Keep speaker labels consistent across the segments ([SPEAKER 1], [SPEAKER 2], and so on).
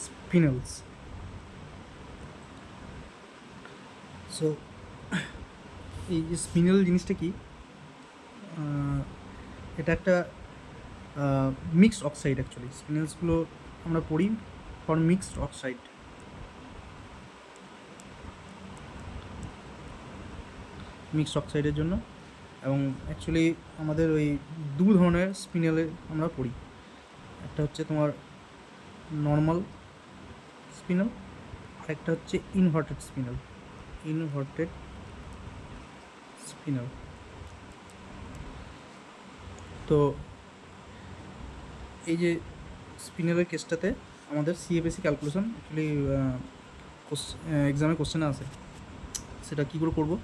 [SPEAKER 1] স্পিনলস। So এই যে স্পিনল জিনিসটা কি, এটা একটা মিক্সড অক্সাইড। অ্যাকচুয়ালি স্পিনলসগুলো আমরা পড়ি ফর মিক্সড অক্সাইড। মিক্সড অক্সাইডের জন্য, এবং অ্যাকচুয়ালি আমাদের ওই দু ধরনের স্পিনেলে আমরা পড়ি। একটা হচ্ছে তোমার নর্মাল স্পিনাল, আর একটা হচ্ছে ইনভার্টেড স্পিনাল। Inverted spinal. তো এই যে স্পিনালের কেসটাতে আমাদের সিএফএসি ক্যালকুলেশন অ্যাকচুয়ালি এক্সামে কোশ্চেনে আছে। সেটা কী করে করবো?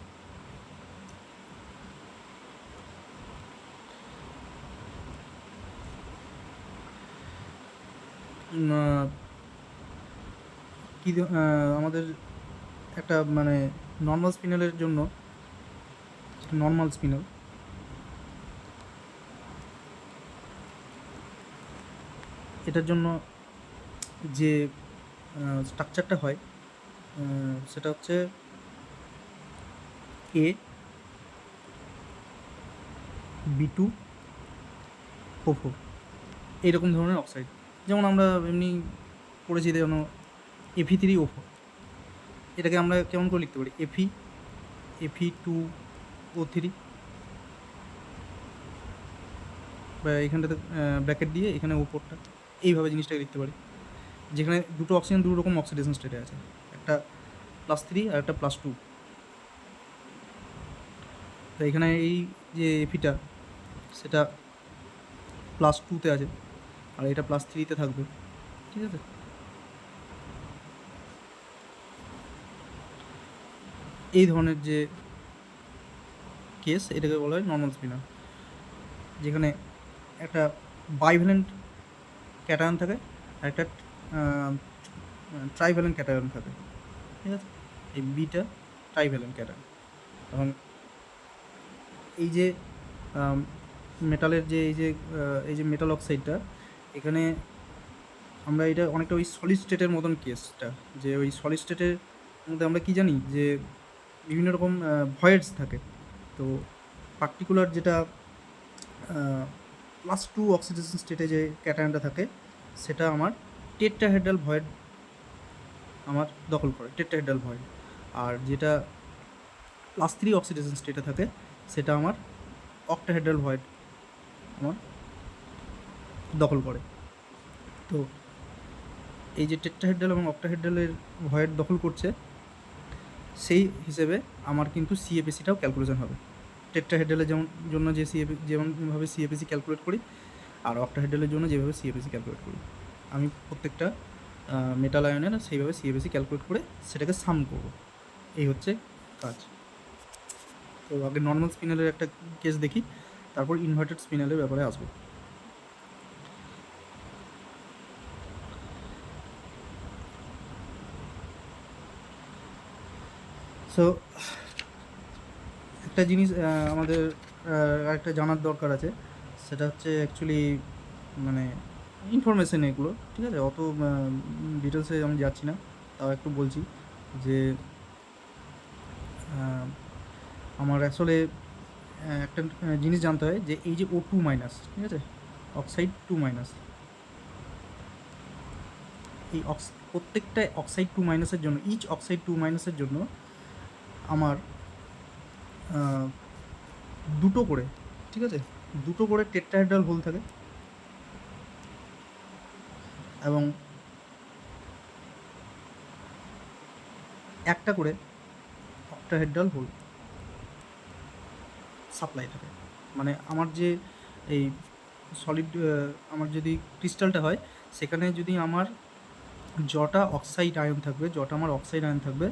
[SPEAKER 1] কি আমাদের একটা মানে নর্মাল স্পিনালের জন্য, নর্মাল স্পিনাল এটার জন্য যে স্ট্রাকচারটা হয় সেটা হচ্ছে এ B2 O4 এইরকম ধরনের অক্সাইড। যেমন আমরা এমনি পড়েছি যেন Fe3O4, এটাকে আমরা কেমন করে লিখতে পারি? Fe2O3, বা এখানটাতে ব্র্যাকেট দিয়ে এখানে O4টা, এইভাবে জিনিসটাকে লিখতে পারি, যেখানে দুটো অক্সিজেন দু রকম অক্সিডেশন স্টেটে আছে, একটা +3 আর একটা +2। তো এখানে এই যে এফিটা সেটা +2-তে আছে, আর এটা +3-তে থাকবে, ঠিক আছে? এই ধরনের যে কেস, এটাকে বলা হয় নর্মাল স্পিনার, যেখানে একটা বাইভ্যালেন্ট ক্যাটায়ন থাকে আর একটা ট্রাইভ্যালেন্ট ক্যাটায়ন থাকে, ঠিক আছে? এই বিটা ট্রাইভ্যালেন্ট ক্যাটায়ন। তখন এই যে মেটালের যে এই যে মেটাল অক্সাইডটা, এখানে আমরা এটা অনেকটা ওই সলিড স্টেটের মতন কেসটা, যে ওই সলিড স্টেটের মধ্যে আমরা কি জানি যে বিভিন্ন রকম ভয়েডস থাকে। তো পার্টিকুলার যেটা +2 অক্সিডেশন স্টেটে যে ক্যাটায়নটা থাকে, সেটা আমার টেট্রাহেড্রাল ভয়েড আমার দখল করে, টেট্রাহেড্রাল ভয়েড। আর যেটা +3 অক্সিডেশন স্টেটে থাকে, সেটা আমার অক্টাহেড্রাল ভয়েড আমার দখল করে। তো এই যে টেট্রাহেড্রাল এবং অক্টাহেড্রালের ভয়েড দখল করছে, সেই হিসেবে আমার কিন্তু সিএফএসিটাও ক্যালকুলেশন হবে। টেট্রাহেড্রালের জন্য যে যেমনভাবে সিএফএসি ক্যালকুলেট করি, আর অক্টাহেড্রালের জন্য যেভাবে সিএফএসি ক্যালকুলেট করি, আমি প্রত্যেকটা মেটাল আয়নের সেইভাবে সিএফএসি ক্যালকুলেট করে সেটাকে সাম করব। এই হচ্ছে কাজ। তো আগে নর্মাল স্পিনালের একটা কেস দেখি, তারপর ইনভার্টেড স্পিনালের ব্যাপারে আসবো। সো একটা জিনিস আমাদের আরেকটা জানার দরকার আছে, সেটা হচ্ছে অ্যাকচুয়ালি মানে ইনফরমেশান এগুলো, ঠিক আছে? অত ডিটেলসে আমি যাচ্ছি না, তাও একটু বলছি যে আমার আসলে একটা জিনিস জানতে হয় যে এই যে O2-, ঠিক আছে, অক্সাইড 2-, এই প্রত্যেকটা অক্সাইড 2-এর জন্য, ইচ অক্সাইড 2-এর জন্য আমার দুটো করে, ঠিক আছে, দুটো করে টেট্রাহেড্রাল হোল থাকে, এবং একটা করে অক্টাহেড্রাল হোল সাপ্লাই থাকে। মানে আমার যে এই সলিড আমার যদি ক্রিস্টালটা হয়, সেখানে যদি আমার যটা অক্সাইড আয়ন থাকবে, যটা আমার অক্সাইড আয়ন থাকবে,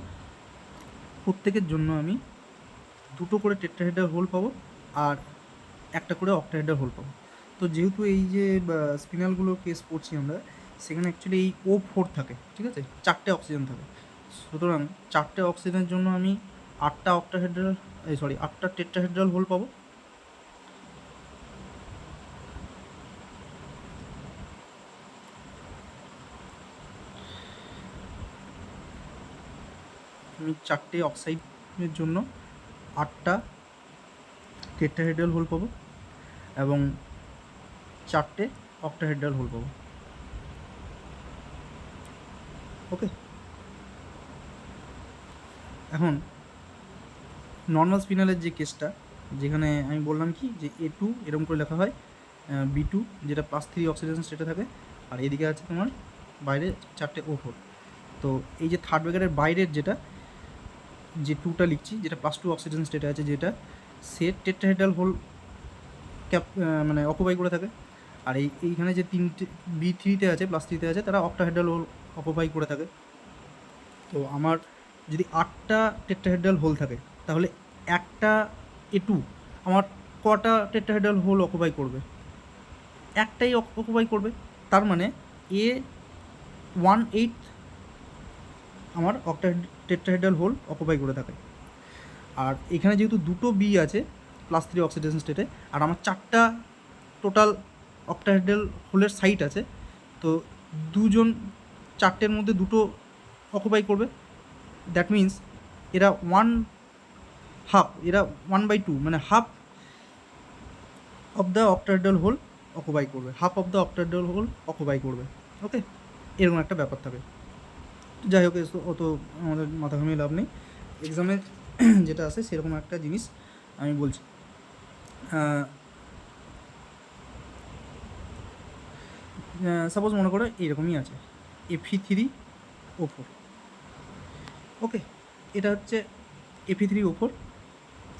[SPEAKER 1] প্রত্যেকের জন্য আমি দুটো করে টেট্রাহেড্রাল হোল পাবো, আর একটা করে অক্টাহেড্রাল হোল পাবো। তো যেহেতু এই যে স্পিনালগুলো কেস পড়ছি আমরা, সেখানে অ্যাকচুয়ালি এই O4 থাকে, ঠিক আছে, 4টে অক্সিজেন থাকে। সুতরাং 4টে অক্সিজেনের জন্য আমি 8টা অক্টাহেড্রাল 8টা টেট্রাহেড্রাল হোল পাবো। আমি 4টে অক্সাইডের জন্য 8টা টেট্রাহেড্রাল হোল পাবো এবং 4টে অক্টাহেড্রাল হোল পাবো। ওকে, এখন নর্মাল স্পিনালের যে কেসটা, যেখানে আমি বললাম কি যে A2 এরকম করে লেখা হয়, B2 যেটা +3 অক্সিডেশন স্টেটে থাকে, আর এদিকে আছে তোমার বাইরে 4টে O4। তো এই যে থার্ড ব্র্যাকেটের বাইরের যেটা যে 2টা লিখছি, যেটা +2 অক্সিডেশন স্টেটে আছে, যেটা সে টেট্রাহেড্রাল হোল মানে অকুপাই করে থাকে। আর এইখানে যে 3টে B3তে আছে, +3তে আছে, তারা অক্টাহেড্রাল হোল অকুপাই করে থাকে। তো আমার যদি 8টা টেট্রাহেড্রাল হোল থাকে, তাহলে একটা A2 আমার কটা টেট্রাহেড্রাল হোল অকুপাই করবে? একটাই অকুপাই করবে। তার মানে A1/8 আমার টেট্রাহেড্রাল হোল অকুপাই করে থাকে। আর এখানে যেহেতু দুটো বি আছে +3 অক্সিডেশন স্টেটে, আর আমার 4টা টোটাল অক্টাহেড্রাল হোলের সাইট আছে, তো দুজন 4টের মধ্যে দুটো অকুপাই করবে। দ্যাট মিন্স এরা 1/2 মানে half of the octahedral hole occupy করবে, half of the octahedral hole occupy করবে। ওকে, এরকম একটা ব্যাপার থাকে। যাই হোক, অত আমাদের মাথা ঘামিয়ে লাভ নেই। এক্সামে যেটা আছে সেরকম একটা জিনিস আমি বলছি। সাপোজ মনে করো এরকমই আছে Fe3O4। ওকে, এটা হচ্ছে Fe3O4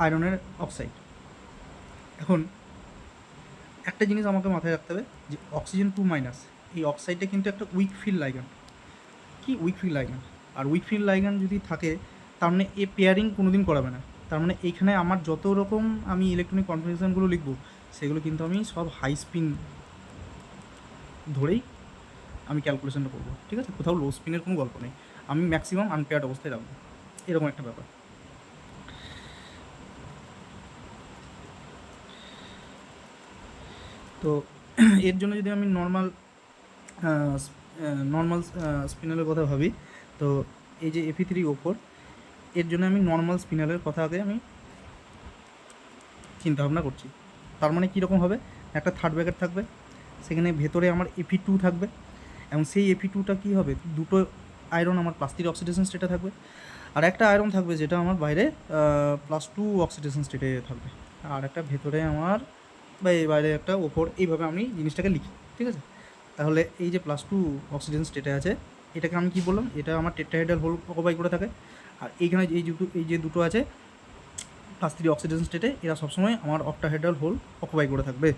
[SPEAKER 1] আয়রনের অক্সাইড। এখন একটা জিনিস আমাকে মাথায় রাখতে হবে যে অক্সিজেন 2- এই অক্সাইডটা কিন্তু একটা উইক ফিল্ড লাইগ্যান্ড। কি উইক ফিল্ড লাইগ্যান্ড? আর উইক ফিল্ড লাইগ্যান্ড যদি থাকে, তার মানে এ পেয়ারিং কোনো দিন করাবে না। তার মানে এইখানে আমার যত রকম আমি ইলেকট্রনিক কনফিগারেশনগুলো লিখবো, সেগুলো কিন্তু আমি সব হাই স্পিন ধরেই আমি ক্যালকুলেশনটা করবো। ঠিক আছে, কোথাও লো স্পিনের কোনো গল্প নেই, আমি ম্যাক্সিমাম আনপেয়ার্ড অবস্থায় রাখবো, এরকম একটা ব্যাপার। তো এর জন্য যদি আমি নর্মাল স্পিনালের কথা ভাবি, তো এই যে Fe3O4, এর জন্য আমি নর্মাল স্পিনালের কথা আগে আমি চিন্তাভাবনা করছি। তার মানে কীরকম হবে? একটা থার্ড ব্র্যাকেট থাকবে, সেখানে ভেতরে আমার Fe2 থাকবে, এবং সেই Fe2টা কী হবে? দুটো আয়রন আমার +3 অক্সিডেশন স্টেটে থাকবে, আর একটা আয়রন থাকবে যেটা আমার বাইরে +2 অক্সিডেশন স্টেটে থাকবে, আর একটা ভেতরে আমার বাইরে একটা O4। এইভাবে আমি জিনিসটাকে লিখি। ঠিক আছে, তাহলে এই যে +2 অক্সিডেশন স্টেটে আছে, এটাকে আমি কী বললাম? এটা আমার টেট্রাহেড্রাল হোল অকুপাই করে থাকে। আর এইখানে এই যে দুটো আছে +3 অক্সিডেশন স্টেটে, এরা সবসময় আমার অক্টাহেড্রাল হোল অকুপাই করে থাকবে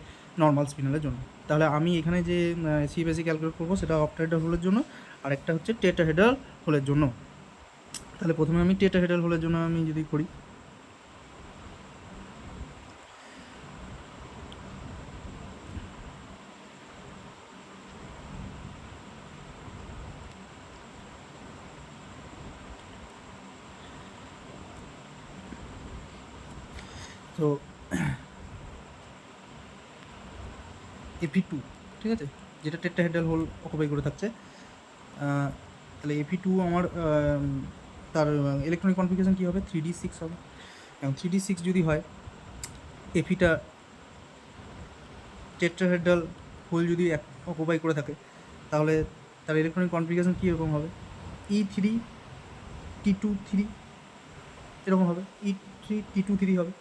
[SPEAKER 1] নর্মাল স্পিনালের জন্য। তাহলে আমি এখানে যে সিএফএসি ক্যালকুলেট করবো, সেটা অক্টাহেড্রাল হোলের জন্য, আর একটা হচ্ছে টেট্রাহেড্রাল হোলের জন্য। তাহলে প্রথমে আমি টেট্রাহেড্রাল হোলের জন্য আমি যদি করি, তো Fe2, ঠিক আছে, যেটা টেট্রাহেড্রাল হোল অকুপাই করে থাকছে, তাহলে Fe2 আমার তার ইলেকট্রনিক কনফিগারেশন কী হবে? 3d6 হবে। এবং 3d6 যদি হয়, Feটা টেট্রাহেড্রাল হোল যদি অকুপাই করে থাকে, তাহলে তার ইলেকট্রনিক কনফিগারেশন কীরকম হবে? E3T2 3 এরকম হবে, E3T2 3 হবে।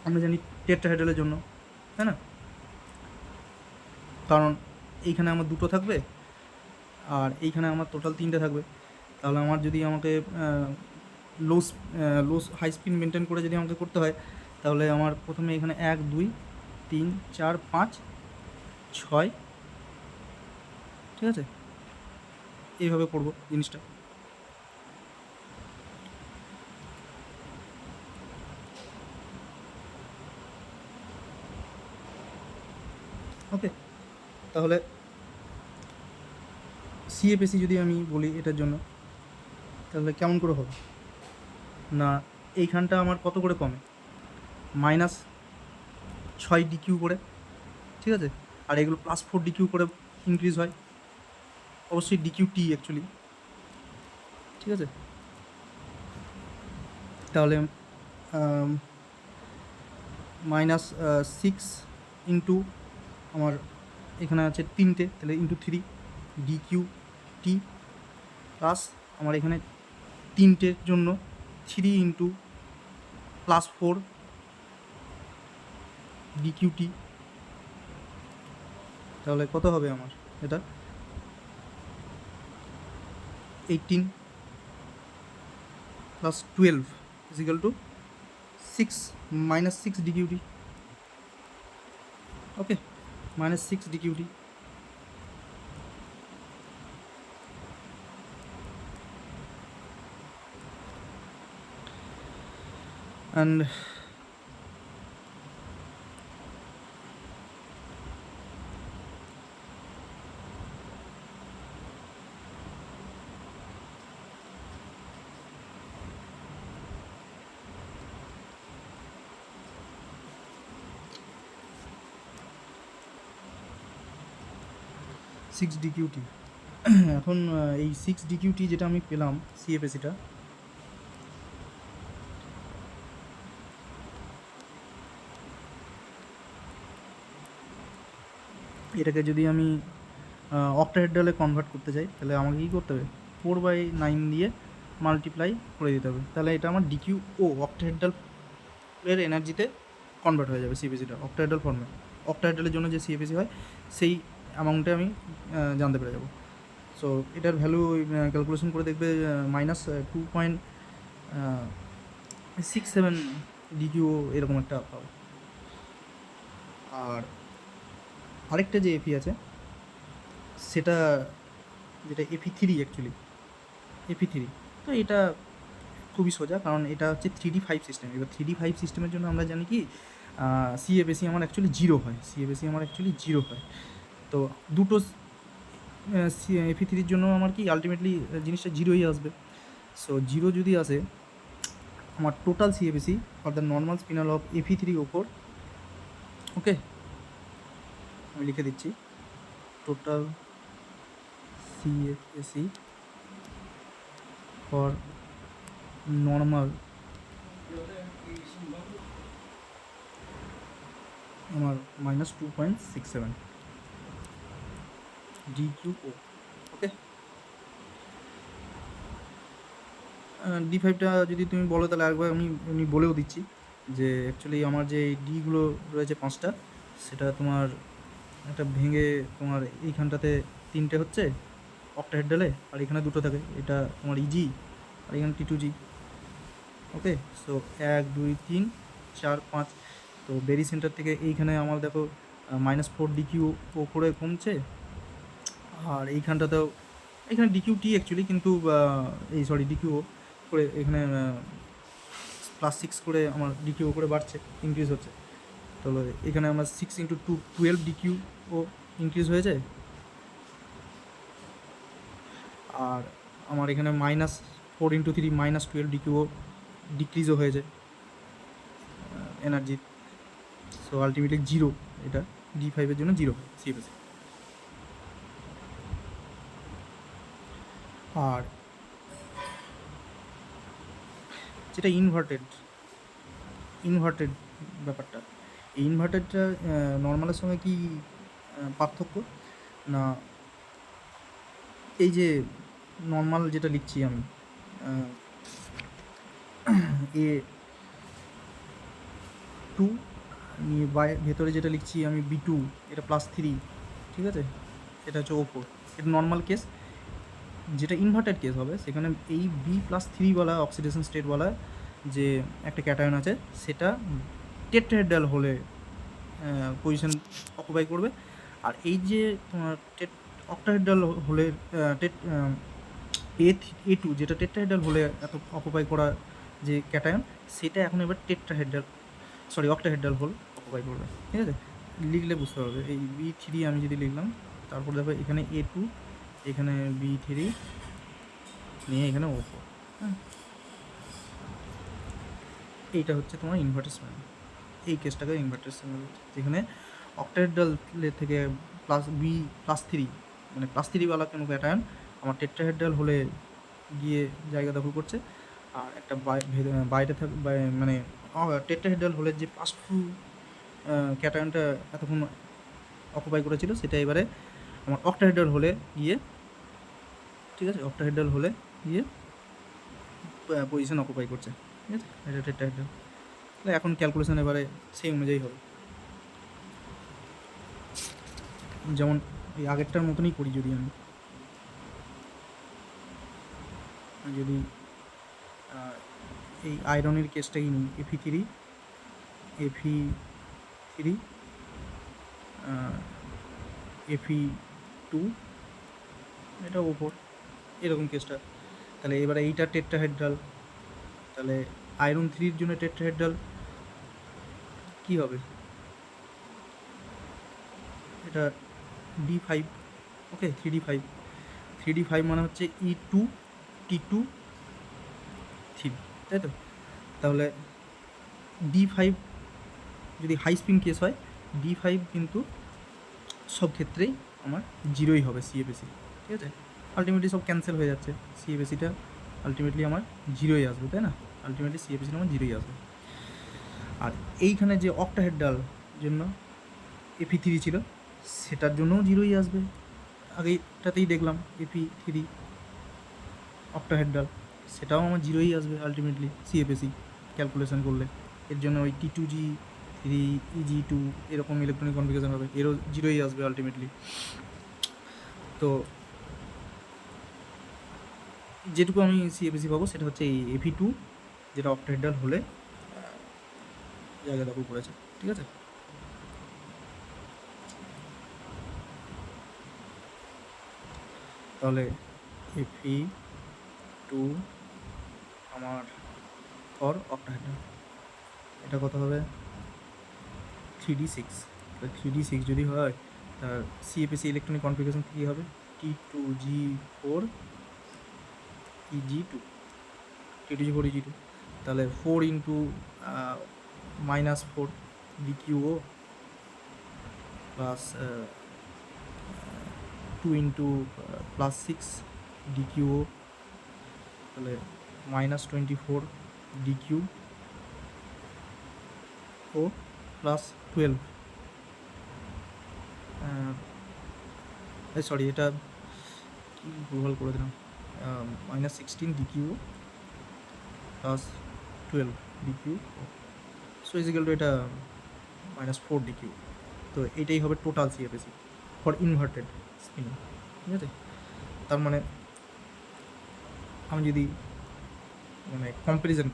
[SPEAKER 1] আমরা জানি টেট্রাহেড্রালের জন্য, তাই না? কারণ এইখানে আমার দুটো থাকবে, আর এইখানে আমার টোটাল 3টে থাকবে। তাহলে আমার যদি আমাকে লো হাই স্পিন মেনটেন করে যদি আমাকে করতে হয়, তাহলে আমার প্রথমে এখানে 1 2 3 4 5 6, ঠিক আছে, এইভাবে করবো জিনিসটা। ওকে, তাহলে সিএফএসি যদি আমি বলি এটার জন্য, তাহলে কেমন করে হবে? না, এইখানটা আমার কত করে কমে? -6 DQ করে, ঠিক আছে, আর এগুলো +4 DQ করে ইনক্রিজ হয়, অবশ্যই DQT অ্যাকচুয়ালি, ঠিক আছে। তাহলে মাইনাস 6 ইন্টু আমার এখানে আছে 3টে, তাহলে into 3 D Q T, plus আমার এখানে 3টের জন্য 3 into plus 4 D Q T. তাহলে কত হবে আমার এটা? 18 plus 12 equal to 6 minus 6 D Q T. Okay, minus 6 D Q T. and 6 DQT. এখন এই 6 ডিকিউটি যেটা আমি পেলাম সিএফএসিটা, এটাকে যদি আমি অক্টাহেড্রালে কনভার্ট করতে চাই তাহলে আমাকে কী করতে হবে? 4/9 দিয়ে মাল্টিপ্লাই করে দিতে হবে। তাহলে এটা আমার ডিকিউ ও অক্টাহেড্রালের এনার্জিতে কনভার্ট হয়ে যাবে সিএফএসিটা অক্টাহেড্রাল ফর্মে। অক্টাহেড্রালের জন্য যে সিএফএসি হয় সেই অ্যামাউন্টে আমি জানতে পেরে যাব। সো এটার ভ্যালু ক্যালকুলেশন করে দেখবে মাইনাস 2.67 ডিকিউ এরকম একটা পাবে। আর আরেকটা যে এফি আছে সেটা, যেটা এফি3 অ্যাকচুয়ালি, এফি3, তো এটা খুবই সোজা, কারণ এটা হচ্ছে 3D5 সিস্টেম। এবার 3D5 সিস্টেমের জন্য আমরা জানি কি সিএফএসি আমার অ্যাকচুয়ালি জিরো হয়, সিএফএসি আমার অ্যাকচুয়ালি জিরো হয়। তো দুটো এফি3-র জন্য আমার কি আলটিমেটলি জিনিসটা জিরোই আসবে। সো জিরো যদি আসে, আমার total CFSE for the normal spinel of এফি3 ওপর, ওকে আমি লিখে দিচ্ছি, টোটাল সিএফএসি ফর নর্মাল আমার মাইনাস 2.67 ডিকিউও। ওকে, ডি5টা যদি তুমি বলো তাহলে আরেকবার আমি বলেও দিচ্ছি যে অ্যাকচুয়ালি আমার যে ডিগুলো রয়েছে 5টা, সেটা তোমার একটা ভেঙে তোমার এইখানটাতে 3টে হচ্ছে অক্টাহেড্রালে, আর এখানে 2টো থাকে, এটা তোমার ইজি, আর এখানে টি2জি। ওকে, সো 1 2 3 4 5। তো বেরি সেন্টার থেকে এইখানে আমার দেখো -4 ডিকিউ করে কমছে, আর এইখানটাতেও এখানে ডিকিউ টি অ্যাকচুয়ালি, কিন্তু এই সরি ডিকিউ করে এখানে +6 করে আমার ডিকিউ করে বাড়ছে, ইনক্রিজ হচ্ছে। তাহলে এখানে আমার 6 × 2 12 ডিকিউ ও ইনক্রিজ হয়ে যায়, আর আমার এখানে -4 × 3 -12 ডিকিউ ডিক্রিজও হয়ে যায় এনার্জি। সো আলটিমেটলি জিরো, এটা ডি5-এর জন্য জিরো সিএফএসি। আর যেটা ইনভার্টেড ব্যাপারটা, এই ইনভার্টেডটা নর্মালের সঙ্গে কি পার্থক্য না, এই যে নর্মাল যেটা লিখছি আমি A2, ভেতরে যেটা লিখছি আমি B2, এটা +3, ঠিক আছে, এটা হচ্ছে O4, এটা নর্মাল কেস। যেটা ইনভার্টেড কেস হবে সেখানে এই B+3 অক্সিডেশন স্টেটওয়ালা যে একটা ক্যাটায়ন আছে সেটা টেট্রাহেড্রাল হলে পজিশন অকুপাই করবে, আর এই যে তোমার অক্টাহেড্রাল হলে A2 যেটা টেট্রাহেড্রাল হলে এত অকুপাই করা যে ক্যাটায়ন, সেটা এখন এবার অক্টাহেড্রাল হোল অকুপাই করবে। ঠিক আছে, লিখলে বুঝতে পারবে। এই B3 আমি যদি লিখলাম, তারপর দেখো এখানে A2, এখানে B3 নিয়ে এখানে O4। হ্যাঁ, এইটা হচ্ছে তোমার ইনভার্টার স্প্যান। এই কেসটাকে ইনভার্টার স্প্যান হচ্ছে, যেখানে অক্টাহেড্রাল থেকে B+3 মানে +3 কোনো ক্যাটায়ন আমার টেট্রাহেড্রাল হলে গিয়ে জায়গা দখল করছে, আর একটা বাইরে মানে টেট্রাহেড্রাল হোলের যে পাঁচফু ক্যাটায়নটা এতক্ষণ অকুপাই করেছিল সেটা এবারে আমার অক্টাহেড্রাল হোলে গিয়ে, ঠিক আছে, অক্টাহেড্রাল হোলে গিয়ে পজিশন অকুপাই করছে, ঠিক আছে, এটা টেট্রাহেড্রাল। তাহলে এখন ক্যালকুলেশন এবারে সেই অনুযায়ী হবে, যেমন এই আগেরটার মতনই করি। যদি এই আয়রনের কেসটাই নিই, Fe3 Fe2 এটা ওপর, এরকম কেসটা। তাহলে এবারে এইটা টেট্রাহেড্রাল, তাহলে আয়রন 3-র জন্য টেট্রাহেড্রাল কী হবে? এটা D5, ওকে, 3D5 মানে হচ্ছে E2T2 3, তাই তো? তাহলে D5 যদি হাই স্পিন কেস হয়, D5 কিন্তু সব ক্ষেত্রেই আমার জিরোই হবে CFSE, ঠিক আছে। আলটিমেটলি সব ক্যান্সেল হয়ে যাচ্ছে, CFSEটা আলটিমেটলি আমার জিরোই আসবে, তাই না? আলটিমেটলি CFSEটা আমার জিরোই আসবে। আর এইখানে যে অক্টাহেড্রাল জন্য Fe3 ছিল, সেটার জন্যও জিরোই আসবে। আগেটাতেই দেখলাম Fe3 অক্টাহেড্রাল, সেটাও আমার জিরোই আসবে আলটিমেটলি CFSE ক্যালকুলেশন করলে। এর জন্য ওই T2G 3 EG2 এরকম ইলেকট্রনিক কনফিগারেশন হবে, এরও জিরোই আসবে আলটিমেটলি। তো যেটুকু আমি CFSE পাবো সেটা হচ্ছে এই Fe2, যেটা অক্টাহেড্রাল হলে জায়গা দখল করেছে, ঠিক আছে। তাহলে Fe2 আমার ফর অক্টাহেড্রাল, এটা কত হবে? 3D6। 3D6 যদি হয়, তার CFSE ইলেকট্রনিক কনফিগারেশন কী হবে? T2G4 EG2, T2G4 EG2। তাহলে 4 into -4 DQO plus 2 into +6 DQO, তাহলে -24 DQO প্লাস 12, সরি এটা কি ভুলভাল করে দিলাম, -16 DQO plus 12 DQO, so equal to এটা -4 DQO। তো এটাই হবে total CFSE for inverted spin, ঠিক আছে। তার মানে আমি যদি কম্প্যারিজন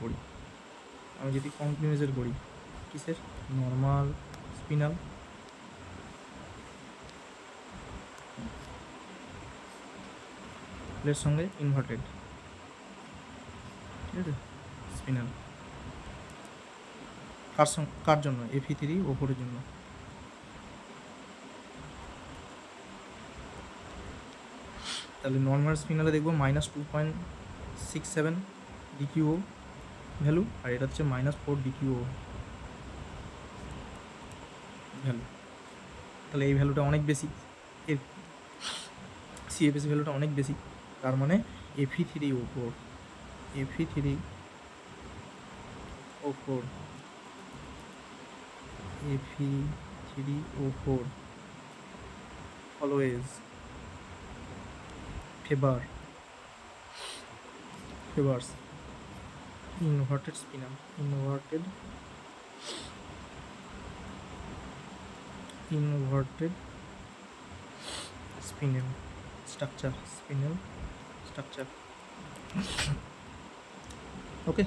[SPEAKER 1] করি, কিসের? নর্মাল স্পিনাল এর সঙ্গে ইনভার্টেড, ঠিক আছে, স্পিনাল, কার জন্য? Fe3 ওপরের জন্য। তাহলে নর্মাল স্পিনালে দেখবো -2.67 DQO ভ্যালু, আর এটা হচ্ছে -4 DQO ভ্যালু। তাহলে এই ভ্যালুটা অনেক বেশি, এর CFSE ভ্যালুটা অনেক বেশি। তার মানে Fe3 ওপর, always favours inverted spinal structure, ওকে।